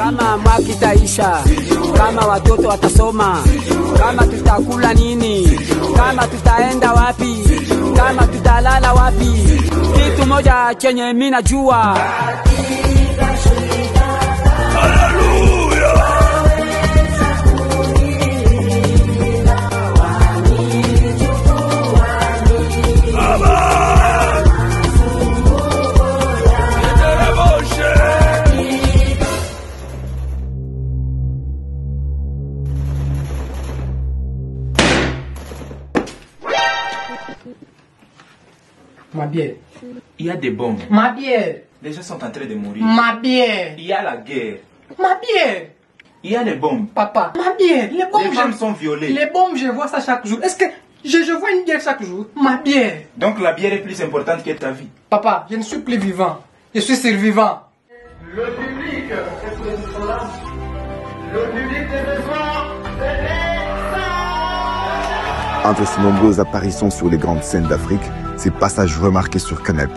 kama mwaka itaisha, kama watoto watasoma, kama tutakula nini, kama tutaenda wapi, kama tutalala wapi. Kitu moja chenye mimi najua, ma bière. Il y a des bombes. Ma bière. Les gens sont en train de mourir. Ma bière. Il y a la guerre. Ma bière. Il y a les bombes. Papa, ma bière. Les bombes, Les femmes sont violées. Les bombes, je vois ça chaque jour. Est-ce que je vois une bière chaque jour? Ma bière. Donc la bière est plus importante que ta vie. Papa, je ne suis plus vivant. Je suis survivant. Le public, est-ce que nous sommes là? Le public des besoins, Entre ses nombreuses apparitions sur les grandes scènes d'Afrique, ses passages remarqués sur Canal+,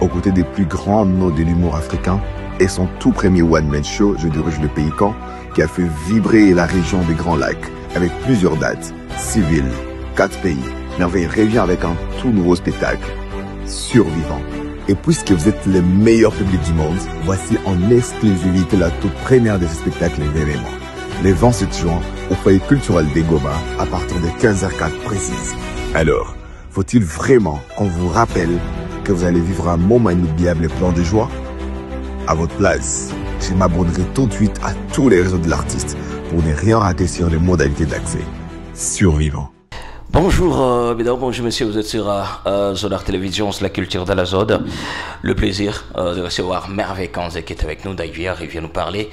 aux côtés des plus grands noms de l'humour africain, et son tout premier one-man show, Je dirige le pays quand, qui a fait vibrer la région des Grands Lacs, avec plusieurs dates, 6 villes, 4 pays. Merveille revient avec un tout nouveau spectacle, Survivant. Et puisque vous êtes les meilleurs publics du monde, voici en exclusivité la toute première de ce spectacle événement. Les 27 juin, au foyer culturel des Goma, à partir de 15h04 précise. Alors, faut-il vraiment qu'on vous rappelle que vous allez vivre un moment inoubliable et plein de joie? À votre place, je m'abonnerai tout de suite à tous les réseaux de l'artiste pour ne rien rater sur les modalités d'accès. Survivant. Bonjour mesdames, bonjour messieurs, vous êtes sur Zolar Télévision, c'est la culture de la Zode. Le plaisir de recevoir Merveille Kanze qui est avec nous d'ailleurs, il vient nous parler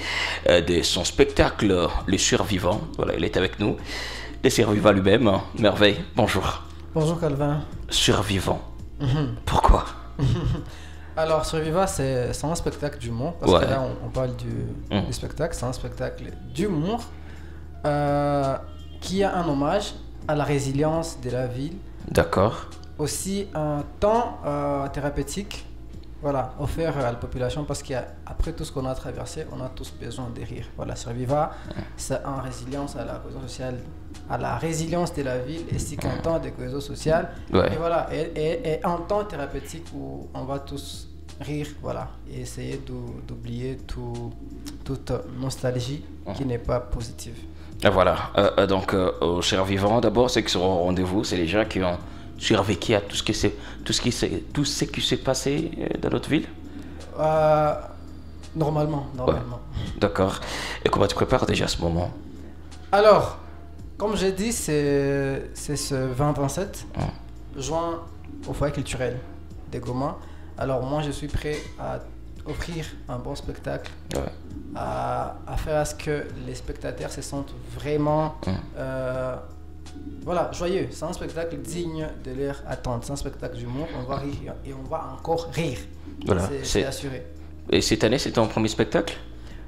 de son spectacle Les Survivants. Voilà, il est avec nous, les survivants lui-même. Merveille, bonjour. Bonjour Calvin. Survivant. Pourquoi? Alors, Survivant, c'est un spectacle d'humour. Parce que là, on parle du spectacle. C'est un spectacle d'humour qui a un hommage à la résilience de la ville. D'accord. Aussi un temps thérapeutique, voilà, offert à la population parce qu'après tout ce qu'on a traversé, on a tous besoin de rire. Voilà, Survivant, c'est en résilience à la cohésion sociale, à la résilience de la ville, et c'est qu'un temps de cohésion sociale. Et voilà, et un temps thérapeutique où on va tous rire, voilà, et essayer d'oublier toute nostalgie qui n'est pas positive. Et voilà, donc aux Survivants, d'abord, ceux qui seront au rendez-vous, c'est les gens qui ont survécu à tout ce qui s'est passé dans notre ville. Normalement. Ouais. D'accord. Et comment tu prépares déjà ce moment? Alors, comme j'ai dit, c'est ce 20-27 juin au foyer culturel des Goma. Alors moi, je suis prêt à offrir un bon spectacle, à faire à ce que les spectateurs se sentent vraiment voilà, joyeux. C'est un spectacle digne de leur attente. C'est un spectacle d'humour. On va rire et on va encore rire. Voilà, c'est assuré. Et cette année, c'est ton premier spectacle?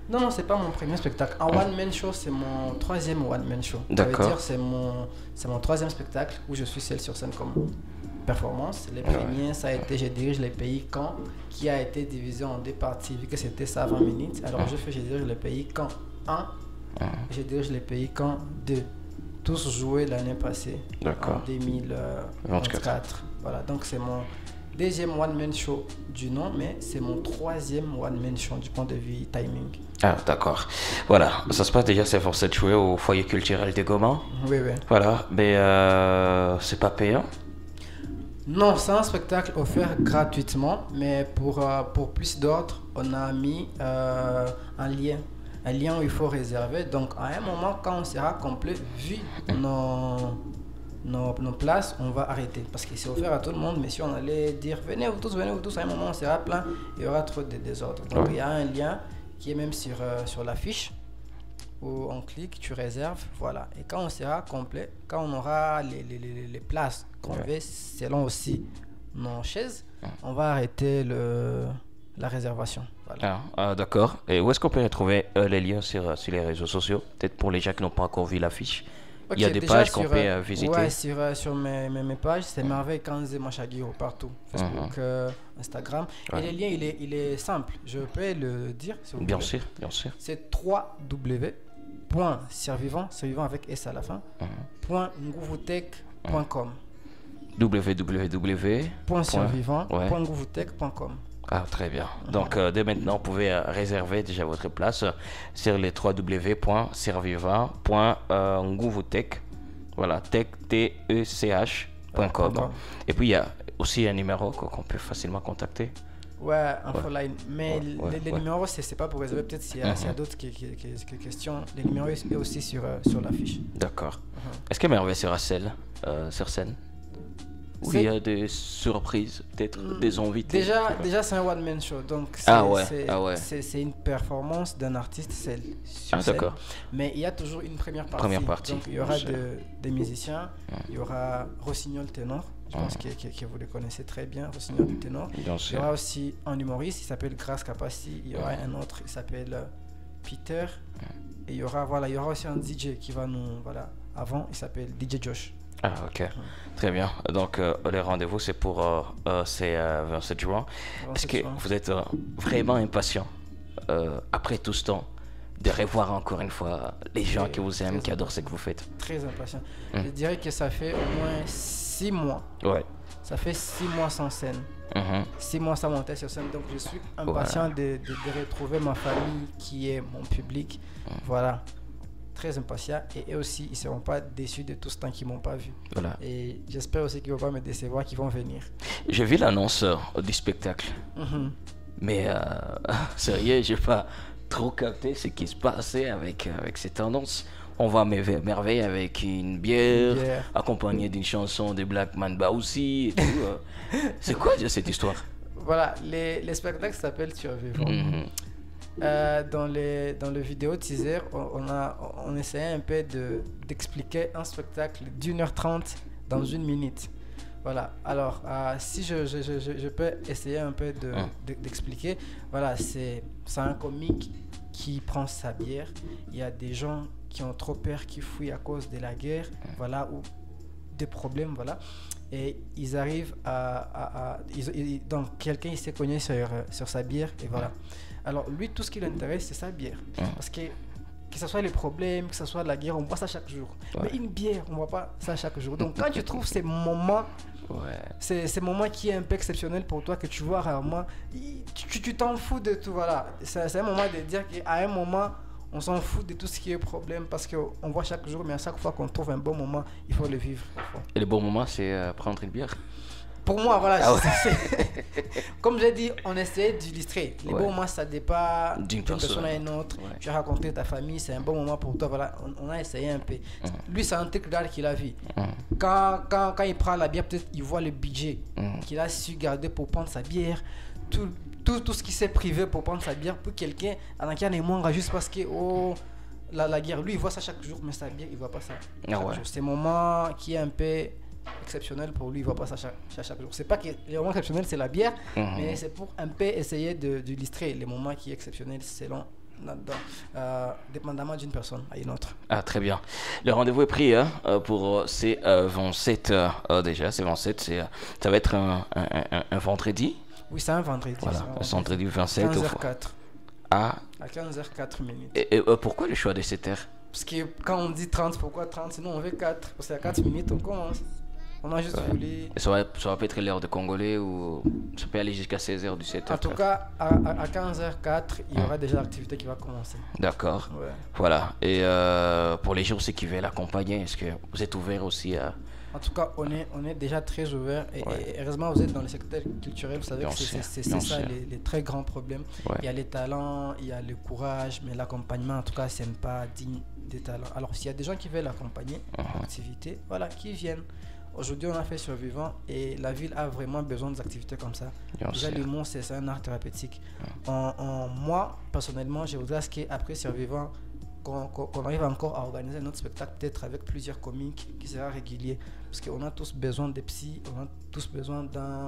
Non, c'est pas mon premier spectacle. Un one-man show, c'est mon troisième one-man show. D'accord. C'est mon troisième spectacle où je suis seul sur scène comme performance. Les premiers, ça a été Je dirige le pays quand, qui a été divisé en deux parties, vu que c'était ça 20 minutes. Alors Je dirige le pays quand 1, Je dirige le pays quand 2. Tous joués l'année passée, en 2024. Voilà, donc c'est mon deuxième one-man show du nom, mais c'est mon troisième one-man show du point de vue timing. Ah, d'accord. Voilà, ça se passe déjà, c'est forcé de jouer au foyer culturel des Goma. Oui. Voilà, mais c'est pas payant? Non, c'est un spectacle offert gratuitement, mais pour plus d'ordre, on a mis un lien où il faut réserver. Donc à un moment, quand on sera complet, vu nos places, on va arrêter. Parce que c'est offert à tout le monde, mais si on allait dire venez vous tous, à un moment on sera plein, il y aura trop de désordre. Donc il y a un lien qui est même sur l'affiche, où on clique, tu réserves, voilà. Et quand on sera complet, quand on aura les places qu'on veut, selon aussi nos chaises, on va arrêter la réservation. Voilà. D'accord. Et où est-ce qu'on peut retrouver les liens sur les réseaux sociaux? Peut-être pour les gens qui n'ont pas encore vu l'affiche, Il y a des déjà pages qu'on sur, peut visiter. Ouais, sur mes pages, c'est Merveille Kanze Machagiro partout. Facebook, Instagram. Ouais. Et le lien, il est simple. Je peux le dire, si vous Bien voulez. sûr, bien sûr. C'est www.survivant, survivant avec S à la fin, .nguvutech.com. www. .survivant.nguvutech.com. Ah, très bien. Donc, dès maintenant, vous pouvez réserver déjà votre place sur les www.survivant.nguvutech. Voilà, tech.com. Et puis, il y a aussi un numéro qu'on peut facilement contacter. Ouais, infoline. Mais Ouais, les numéros, c'est pas pour réserver. Peut-être s'il y a d'autres questions. Les numéros sont aussi sur l'affiche. D'accord. Est-ce que Merveille sera sur scène? Ou il y a des surprises, peut-être des invités? Déjà c'est un one-man show. Donc, c'est une performance d'un artiste seul. Sur scène. D'accord. Mais il y a toujours une première partie. Donc, il y aura des musiciens. Il y aura Rossignol ténor. Je pense que vous le connaissez très bien, Rossignol ténor. Il y aura aussi un humoriste, il s'appelle Grace Capassi. Il y aura un autre, il s'appelle Peter. Et il y aura aussi un DJ qui va nous... Voilà, avant, il s'appelle DJ Josh. Ah, ok. Très bien. Donc, le rendez-vous, c'est pour 27 juin. Est-ce que vous êtes vraiment impatient, après tout ce temps, de revoir encore une fois les gens qui vous aiment, qui adorent ce que vous faites? Très impatient. Je dirais que ça fait au moins 6 mois. Ouais. Ça fait 6 mois sans scène. 6 mois sans monter sur scène. Donc, je suis impatient de retrouver ma famille qui est mon public. Voilà. Très impatient, et eux aussi ils ne seront pas déçus de tout ce temps qu'ils ne m'ont pas vu. Voilà. Et j'espère aussi qu'ils ne vont pas me décevoir, qu'ils vont venir. J'ai vu l'annonce du spectacle, mais sérieux, je n'ai pas trop capté ce qui se passait avec cette annonce. On voit Merveille avec une bière, accompagnée d'une chanson de Black Mamba aussi. C'est quoi cette histoire? Voilà, les spectacles s'appellent Survivant. Dans le vidéo teaser, on essayait un peu d'expliquer un spectacle d'1h30 dans 1 minute. Voilà, alors si je peux essayer un peu d'expliquer, voilà, c'est un comique qui prend sa bière. Il y a des gens qui ont trop peur, qui fuient à cause de la guerre, voilà, ou des problèmes, voilà. Et ils arrivent donc quelqu'un il s'est cogné sur sa bière, et voilà. Alors lui, tout ce qui l'intéresse, c'est sa bière. Parce que ce soit les problèmes, que ce soit la guerre, on voit ça chaque jour. Mais une bière, on ne voit pas ça chaque jour. Donc quand tu trouves ces moments, ces moments qui est un peu exceptionnel pour toi, que tu vois rarement, tu t'en fous de tout. Voilà. C'est un moment de dire qu'à un moment, on s'en fout de tout ce qui est problème, parce qu'on voit chaque jour, mais à chaque fois qu'on trouve un bon moment, il faut le vivre. Et le bon moment, c'est prendre une bière? Pour moi, voilà, comme j'ai dit, on essaie d'illustrer. Les bons moments, ça dépend d'une personne à une autre. Tu as raconté ta famille, c'est un bon moment pour toi. Voilà, on a essayé un peu. Lui, c'est un truc d'art qu'il a vu. Quand il prend la bière, peut-être il voit le budget qu'il a su garder pour prendre sa bière. Tout ce qui s'est privé pour prendre sa bière, pour quelqu'un, qui a les moindres, juste parce que la guerre, lui, il voit ça chaque jour, mais sa bière, il ne voit pas ça chaque jour. C'est un moment qui est un peu exceptionnel pour lui, il ne voit pas ça chaque jour. C'est pas que le moment exceptionnel c'est la bière, mais c'est pour un peu essayer d'illustrer les moments qui sont exceptionnels selon dépendamment d'une personne à une autre. Ah, très bien. Le rendez-vous est pris pour ces 27 déjà, c'est 27, ça va être un vendredi. Oui, c'est un vendredi. Voilà, un vendredi 27 15h04. À 15h04 minutes. Et pourquoi le choix de cette heure? Parce que quand on dit 30, pourquoi 30? Sinon on veut 4. Parce qu'à 4 minutes on commence. On a juste voulu... Ça va pas être l'heure de Congolais, ou ça peut aller jusqu'à 16h, 17h? En tout cas, à 15h04, il y aura déjà l'activité qui va commencer. D'accord. Ouais. Voilà. Et pour les gens aussi qui veulent l'accompagner, est-ce que vous êtes ouvert aussi à... En tout cas, on est déjà très ouvert, et heureusement vous êtes dans le secteur culturel, vous savez que c'est ça les très grands problèmes. Il y a les talents, il y a le courage, mais l'accompagnement en tout cas c'est pas digne des talents. Alors s'il y a des gens qui veulent accompagner l'activité, voilà, qui viennent. Aujourd'hui on a fait Survivant, et la ville a vraiment besoin d'activités comme ça. Déjà l'humour c'est un art thérapeutique. Moi personnellement je voudrais qu'après Survivant, qu'on arrive encore à organiser notre spectacle, peut-être avec plusieurs comiques, qui sera régulier, parce qu'on a tous besoin de psy, on a tous besoin d'un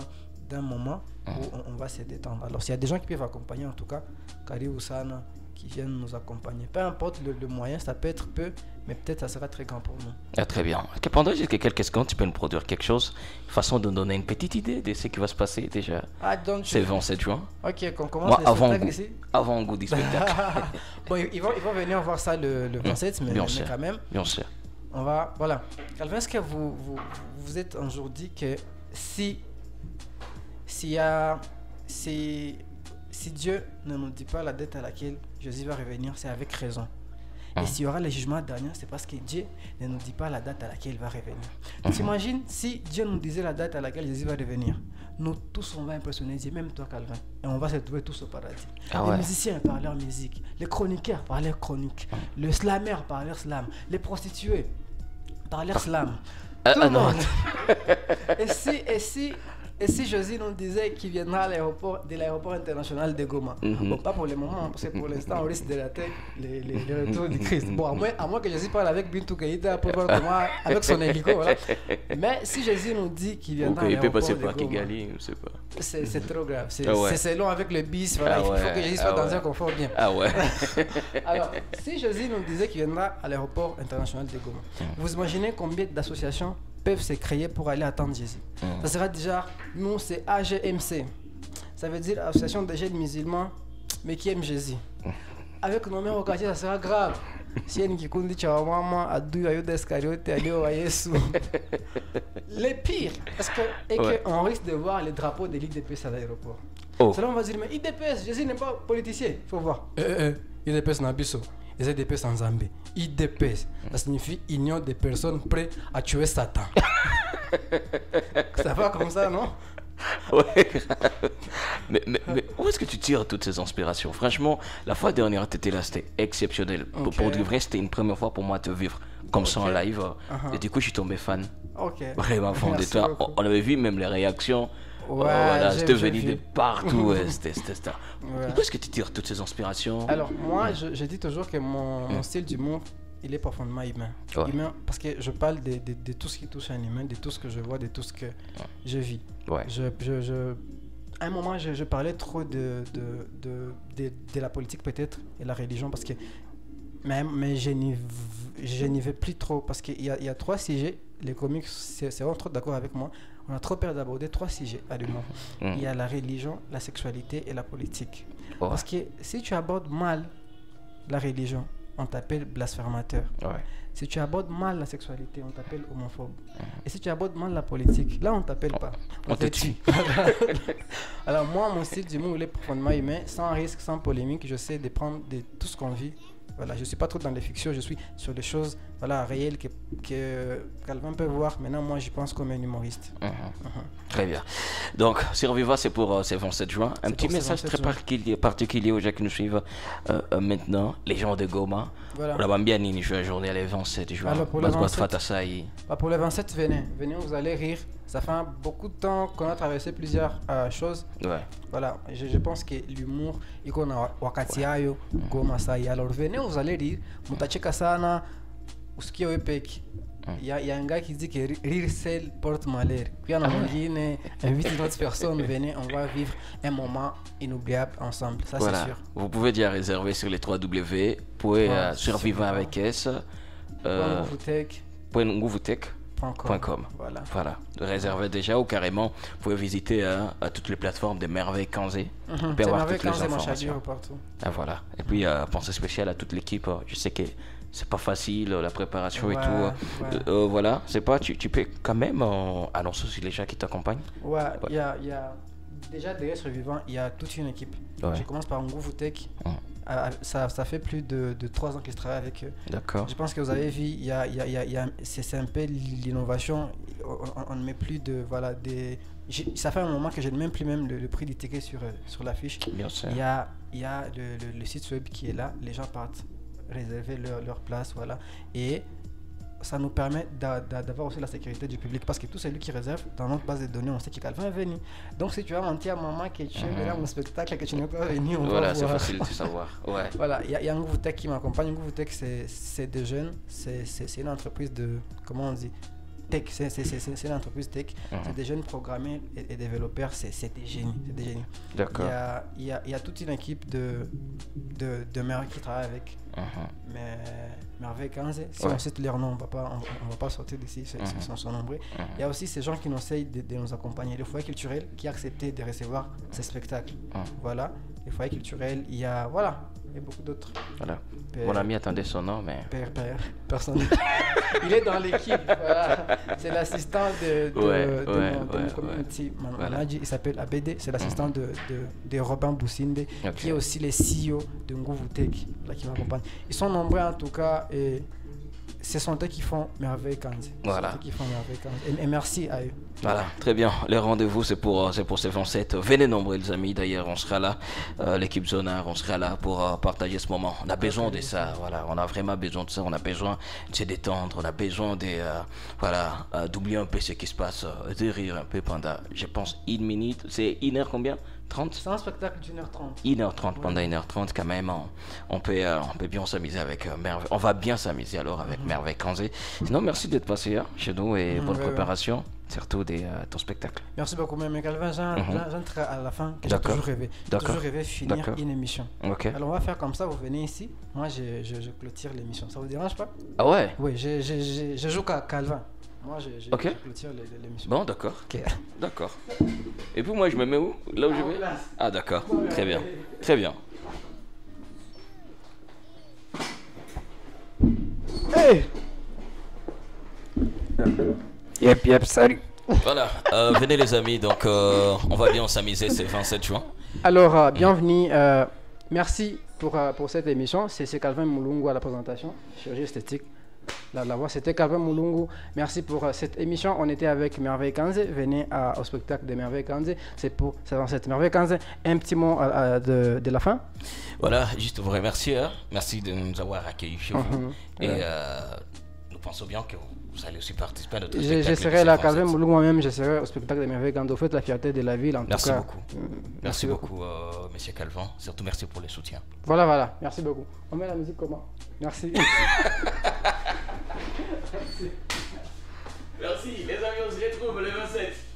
moment où on va se détendre. Alors s'il y a des gens qui peuvent accompagner, en tout cas Kari Oussana, qui viennent nous accompagner. Peu importe le moyen, ça peut être peu, mais peut-être ça sera très grand pour nous. Ah, très bien. Ok, pendant quelques secondes, tu peux nous produire quelque chose, façon de nous donner une petite idée de ce qui va se passer déjà. Ah, donc C'est le 27 juin. Ok, qu'on commence Moi, le avant spectacle goût, ici. avant goût du spectacle. Bon, ils vont venir voir ça le 27, mais sûr. quand même, Bien sûr. on va... Voilà. Calvin, est-ce que vous êtes un jour dit que si Dieu ne nous dit pas la date à laquelle Jésus va revenir, c'est avec raison. Et s'il y aura le jugement dernier, c'est parce que Dieu ne nous dit pas la date à laquelle il va revenir. T'imagines si Dieu nous disait la date à laquelle Jésus va revenir, nous tous on va impressionner Dieu, même toi Calvin, et on va se trouver tous au paradis. Les musiciens par leur musique, les chroniqueurs par leur chronique, le slammer par leur slam, les prostituées par leur slam. Tout le monde. Et si Jésus nous disait qu'il viendra à de l'aéroport international de Goma, bon, pas pour le moment, parce que pour l'instant, on risque de rater les retours du Christ. Bon, à moins que Jésus parle avec Bintou Keïta pour voir comment, avec son hélico, voilà. Mais si Jésus nous dit qu'il viendra à l'aéroport de Goma, Kigali, je sais pas. C'est trop grave. C'est long avec le bis, voilà. Il faut que Jésus soit dans un confort bien. Ah ouais. Alors, si Jésus nous disait qu'il viendra à l'aéroport international de Goma, vous imaginez combien d'associations peuvent se créer pour aller attendre Jésus. Ça sera déjà, nous c'est AGMC, ça veut dire Association des jeunes musulmans mais qui aiment Jésus. Avec nos mêmes occasions, ça sera grave. Si une kikundi cha mama adu ayo d'escariote alio wa Yesu. Les pires, parce que on risque de voir les drapeaux de l'IDPS à l'aéroport. Cela on va dire mais IDPS, Jésus n'est pas politicien, il faut voir. IDPS n'a biso. Les IDPS en Zambie. IDPS, ça signifie Union des personnes prêtes à tuer Satan. Ça va comme ça, non? Ouais. mais où est-ce que tu tires toutes ces inspirations? Franchement, la fois dernière, tu étais là, c'était exceptionnel. Pour de vrai, c'était une première fois pour moi de te vivre comme ça en live. Et du coup, je suis tombé fan. Vraiment fan de toi. On avait vu même les réactions. Voilà, c'était venu de partout. C'était ça. Où est-ce que tu tires toutes ces inspirations? Alors, moi, je dis toujours que mon style d'humour, il est profondément humain. Humain parce que je parle de tout ce qui touche un humain, de tout ce que je vois, de tout ce que je vis. À un moment, je parlais trop de la politique peut-être et la religion parce que mais je n'y vais plus trop parce qu'il y a 3 sujets. Les comiques, c'est vraiment trop d'accord avec moi. On a trop peur d'aborder 3 sujets à l'humour. Il y a la religion, la sexualité et la politique. Parce que si tu abordes mal la religion, on t'appelle blasphémateur. Si tu abordes mal la sexualité, on t'appelle homophobe. Et si tu abordes mal la politique, là on t'appelle pas. On te tue. Alors moi, mon style d'humour, il est profondément humain, sans risque, sans polémique. Je sais de prendre de tout ce qu'on vit. Voilà, je ne suis pas trop dans les fictions, je suis sur des choses réelles que Calvin peut voir. Maintenant, moi, j'y pense comme un humoriste. Très bien. Donc, Surviva, c'est pour ce 27 juin. Un petit message très particulier aux gens qui nous suivent maintenant, les gens de Goma. Voilà. On va bien la journée le 27 juin. Alors, pour le 27, venez, vous allez rire. Ça fait beaucoup de temps qu'on a traversé plusieurs choses. Voilà, je pense que l'humour, il y a wakati ayo, Goma sai. Alors venez, vous allez rire. Mutacheka sana, usikie wepeki. Il y a un gars qui dit que rire seul porte malheur. Puis on a invite une autre personne, venez, on va vivre un moment inoubliable ensemble. Ça c'est sûr. Vous pouvez déjà réserver sur les 3W. Vous pouvez survivre avec S. .nguvutech.com. Voilà. Réservez déjà ou carrément, vous pouvez visiter à toutes les plateformes de Merveille Kanzé. Vous pouvez avoir toutes les informations. Voilà. Et puis, pensée spéciale à toute l'équipe. Je sais que c'est pas facile, la préparation et tout. Voilà, c'est pas, tu peux quand même annoncer aussi les gens qui t'accompagnent. Il y a déjà derrière Survivant, il y a toute une équipe. Je commence par Nguvutech. Ça fait plus de 3 ans que je travaille avec eux. D'accord. Je pense que vous avez vu, c'est un peu l'innovation. On ne met plus de... ça fait un moment que je ne mets plus même le prix du ticket sur l'affiche. Bien sûr. Il y a le site web qui est là. Les gens partent réserver leur place. Voilà. Et ça nous permet d'avoir aussi la sécurité du public parce que tout celui qui réserve dans notre base de données, on sait que Calvin est venu. Donc si tu as menti à maman que tu es venu à mon spectacle et que tu n'es pas venu, on va c'est voir. facile de savoir. Voilà, il y a Nguvutech qui m'accompagne. Nguvutech, c'est des jeunes, c'est une entreprise de, comment on dit, tech, c'est une entreprise tech, c'est des jeunes programmeurs et développeurs, c'est des génies, c'est des génies. D'accord. Il y a toute une équipe de mecs qui travaillent avec. Mais Merveille 15, si on cite leur nom, on va pas sortir d'ici, ils sont nombreux. Il y a aussi ces gens qui nous essayent de nous accompagner. Le foyer culturel qui a accepté de recevoir ces spectacles. Voilà, le foyer culturel, il y a beaucoup d'autres. Voilà. Mon ami attendait son nom, mais... Personne. Il est dans l'équipe. Voilà. C'est l'assistant de mon community manager. Il s'appelle ABD. C'est l'assistant de Robin Boussinde, qui est aussi le CEO de Ngouvoutek, qui m'accompagne. Ils sont nombreux en tout cas. Et ce sont eux qui font Merveille 15. Voilà. Et merci à eux. Voilà, très bien. Les rendez-vous, c'est pour ces 27. Venez nombreux, les amis. D'ailleurs, on sera là. L'équipe Zonar, on sera là pour partager ce moment. On a besoin de ça. Voilà, on a vraiment besoin de ça. On a besoin de se détendre. On a besoin d'oublier un peu ce qui se passe, de rire un peu pendant, je pense, 1 minute. C'est 1 heure combien? 30? C'est un spectacle d'1h30. 1h30, pendant 1h30 quand même, on peut bien s'amuser avec Merveille. On va bien s'amuser alors avec Merveille Kanzé. Sinon, merci d'être passé chez nous et bonne préparation, surtout de ton spectacle. Merci beaucoup, mais Calvin, j'entre à la fin, que j'ai toujours rêvé. J'ai toujours rêvé finir une émission. Alors on va faire comme ça, vous venez ici, moi je clôture l'émission. Ça vous dérange pas? Ah ouais? Oui, je joue qu'à Calvin. Moi, je clôture l'émission. Bon, d'accord. D'accord. Et puis moi, je me mets où? Là où je vais? Ah, d'accord. Très bien. Très bien. Hey! Yep, salut. Voilà. Venez les amis, donc on va bien s'amuser, c'est 27 juin. Alors, bienvenue. Merci pour cette émission. C'est Calvin Moulungu à la présentation, chirurgie esthétique. La voix, c'était Calvin Moulungu. Merci pour cette émission. On était avec Merveille Kanzé. Venez au spectacle de Merveille Kanzé. C'est dans cette Merveille Kanzé. Un petit mot de la fin. Voilà, juste vous remercier. Merci de nous avoir accueillis chez vous. Et nous pensons bien que vous allez aussi participer à notre spectacle. Je serai là, Calvin Moulungu, moi-même. Je serai au spectacle de Merveille Kanzé. Vous faites la fierté de la ville. En merci tout cas. Beaucoup. Merci beaucoup, monsieur Calvin. Surtout, merci pour le soutien. Voilà. Merci beaucoup. On met la musique comment? Merci. Merci, les amis, on se retrouve le 27.